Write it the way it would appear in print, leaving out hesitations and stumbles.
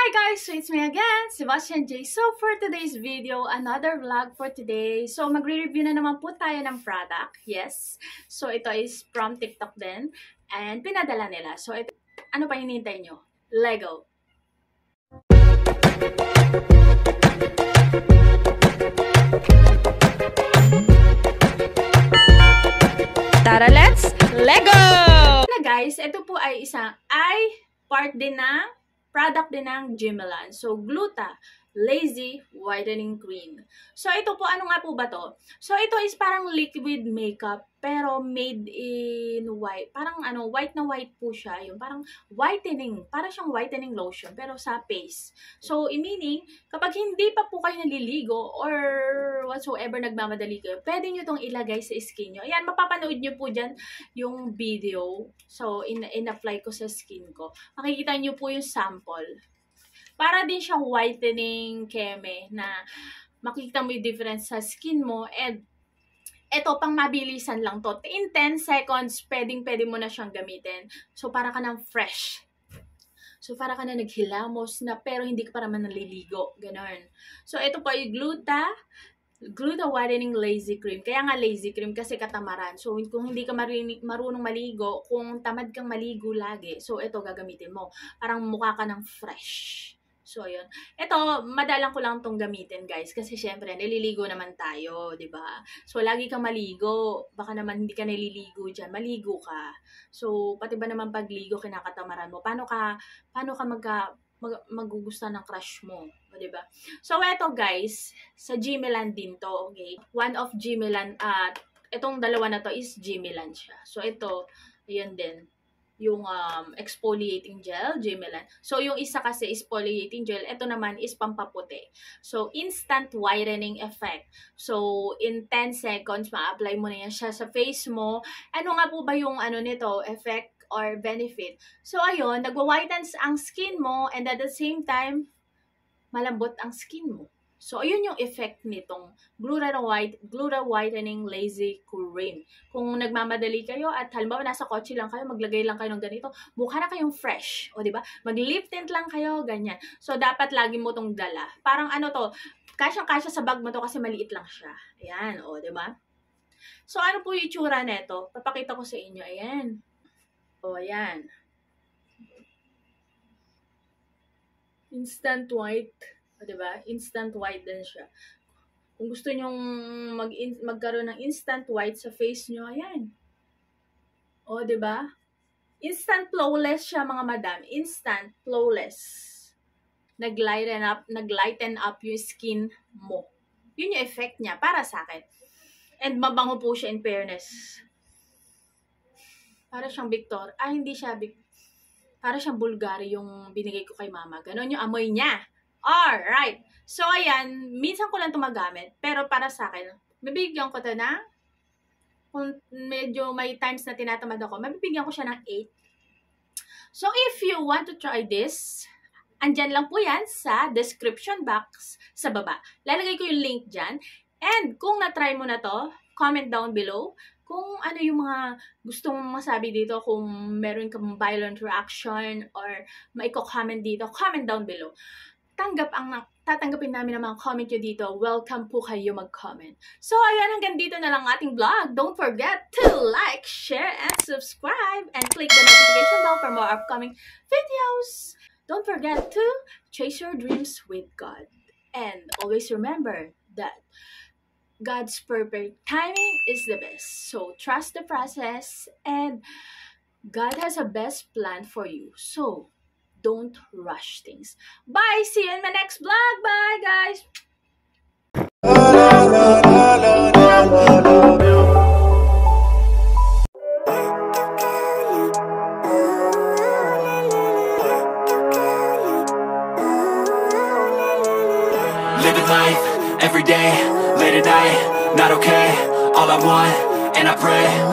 Hi guys! So it's me again, Sebastian J. So for today's video, another vlog for today. So magre-review na naman po tayo ng product. Yes. So ito is from TikTok din. And pinadala nila. So ito, ano pa hinihintay nyo? Lego. Tara, let's Lego! Na guys, ito po ay part din ng product din ng Jimelan. So, Gluta Lazy Whitening Cream. So, ito po, ano nga po ba to? So, ito is parang liquid makeup, pero made in white. Parang white na white po siya. Yung parang whitening. Parang siyang whitening lotion, pero sa face. So, meaning, kapag hindi pa po kayo naliligo or whatsoever nagmamadali kayo, pwede nyo itong ilagay sa skin nyo. Ayan, mapapanood nyo po dyan yung video. So, in-apply ko sa skin ko. Makikita nyo po yung sample. Para din siyang whitening keme na makikita mo yung difference sa skin mo. And eto, pang mabilisan lang to. In 10 seconds, pwede mo na siyang gamitin. So, para ka ng fresh. So, para ka na naghilamos na pero hindi ka pa naman naliligo. Ganon. So, ito po yung Gluta Whitening Lazy Cream. Kaya nga lazy cream kasi katamaran. So, kung hindi ka marunong maligo, kung tamad kang maligo lagi, so, ito gagamitin mo. Parang mukha ka ng fresh. So, yun. Ito, madalang ko lang itong gamitin, guys. Kasi, syempre, nililigo naman tayo, di ba? So, lagi kang maligo. Baka naman hindi ka nililigo dyan. Maligo ka. So, pati ba naman pagligo, kinakatamaran mo? Paano ka magugustuhan ng crush mo? Di ba? So, ito, guys, sa Jimelan din to, okay? One of Jimelan, itong dalawa na to is Jimelan siya. So, ito, yun din. Yung exfoliating gel, Jimelan. So, yung isa kasi is exfoliating gel. Ito naman is pampaputi. So, instant whitening effect. So, in 10 seconds, ma-apply mo na yan siya sa face mo. Ano nga po ba yung nito, effect or benefit? So, ayun, nagwa-whitens ang skin mo and at the same time, malambot ang skin mo. So, ayun yung effect nitong Gluta Whitening Lazy Cream. Kung nagmamadali kayo at halimbawa nasa kotse lang kayo, maglagay lang kayo ng ganito, mukha na kayong fresh. O, diba? Mag-lip tint lang kayo, ganyan. So, dapat lagi mo tong dala. Parang to, kasyang-kasya sa bag mo to kasi maliit lang siya. Ayan, o, diba? So, ano po yung itsura neto? Papakita ko sa inyo. Ayan. O, ayan. Instant white. O, diba? Instant white din siya. Kung gusto nyong magkaroon ng instant white sa face nyo, ayan. O, diba? Instant flawless siya, mga madam. Instant flawless. Naglighten up yung skin mo. Yun yung effect niya, para sa akin. And mabango po siya in fairness. Para siyang Victor. Hindi siya Victor. Para siyang Bulgari yung binigay ko kay mama. Ganon yung amoy niya. Alright. So, ayan. Minsan ko lang ito magamit. Pero para sa akin, mabibigyan ko ito na, kung medyo may times na tinatamad ako, mabibigyan ko siya ng 8. So, if you want to try this, andyan lang po yan sa description box sa baba. Lalagay ko yung link dyan. And kung na-try mo na to, comment down below kung ano yung mga gusto mong masabi dito, kung meron kang violent reaction or maiko-comment dito, comment down below. Tatanggapin namin ang mga comment nyo dito. Welcome po kayo mag-comment. So, ayan, hanggang dito na lang ating vlog. Don't forget to like, share, and subscribe. And click the notification bell for more upcoming videos. Don't forget to chase your dreams with God. And always remember that God's perfect timing is the best. So, trust the process. And God has a best plan for you. So, don't rush things. Bye! See you in my next vlog. Bye, guys! Living life, every day, late at night, not okay. All I want, and I pray